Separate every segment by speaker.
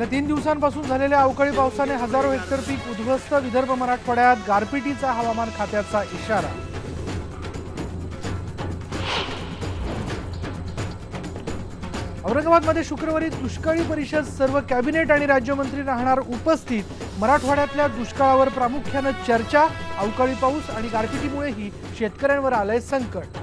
Speaker 1: गेल्या 3 दिवसांपासून झालेल्या अवकाळी पावसाने हजारो हेक्टर पीक उद्ध्वस्त। विदर्भ मराठवाड्यात गारपिटीचा हवामान खात्याचा इशारा। औरंगाबादमध्ये शुक्रवारी दुष्काळी परिषद, सर्व कॅबिनेट आणि राज्यमंत्री राहणार उपस्थित। मराठवाड्यातल्या दुष्काळावर प्रामुख्याने चर्चा। अवकाळी पाऊस आणि गारपिटीमुळेही शेतकऱ्यांवर आलंय संकट।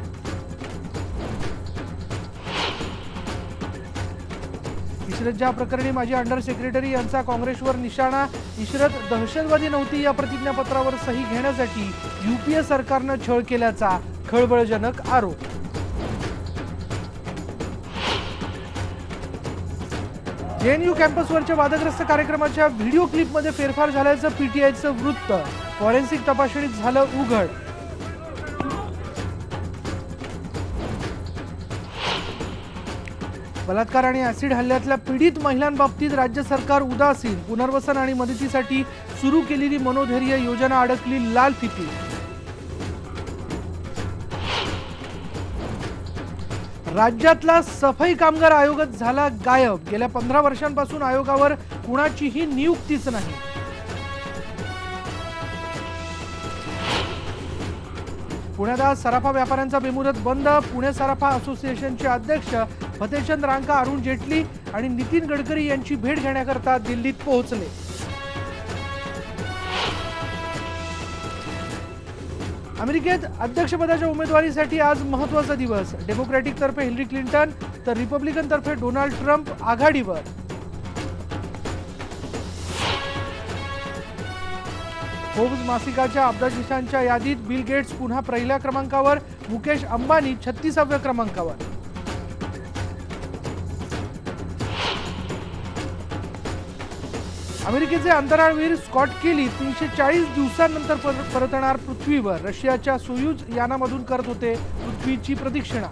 Speaker 1: इशरतजहा प्रकरणी माजी अंडर सेक्रेटरी यांचा काँग्रेसवर निशाणा। इशरत दहशतवादी नव्हती या प्रतिज्ञापत्रावर सही घेण्यासाठी यूपीए सरकारने छळ केल्याचा खळबळजनक आरोप। जेएनयू कॅम्पसवरच्या वादग्रस्त कार्यक्रमाच्या व्हिडिओ क्लिपमध्ये फेरफार झाल्याचं पीटीआयचं वृत्त। फॉरेन्सिक तपासणीत झालं उघड। बलात्कार आणि ऍसिड हल्ल्यातल्या पीडित महिलांबाबतीत राज्य सरकार उदासीन। पुनर्वसन आणि मदतीसाठी सुरू केलेली मनोधैर्य योजना अडकली लाल फिती। राज्यातला सफाई कामगार आयोगच झाला गायब। गेल्या 15 वर्षांपासून आयोगावर कुणाचीही नियुक्तीच नाही। पुण्यात आज सराफा व्यापाऱ्यांचा बेमुदत बंद। पुणे सराफा असोसिएशनचे अध्यक्ष फतेचंद रांका अरुण जेटली आणि नितीन गडकरी यांची भेट घेण्याकरता दिल्लीत पोहोचले। अमेरिकेत अध्यक्षपदाच्या उमेदवारीसाठी आज महत्त्वाचा दिवस। डेमोक्रॅटिक तर्फे हिलरी क्लिंटन तर रिपब्लिकन तर्फे डोनाल्ड ट्रम्प आघाडीवर। फोर्ब्स मासिकाच्या अब्जाधीशांच्या यादीत बिल गेट्स पुन्हा पहिल्या क्रमांकावर। मुकेश अंबानी 36व्या क्रमांकावर। अमेरिकेचे अंतराळवीर स्कॉट केली 340 दिवसांनंतर परतणार पृथ्वीवर। रशियाच्या सोयुझ यानामधून करत होते पृथ्वीची प्रदक्षिणा।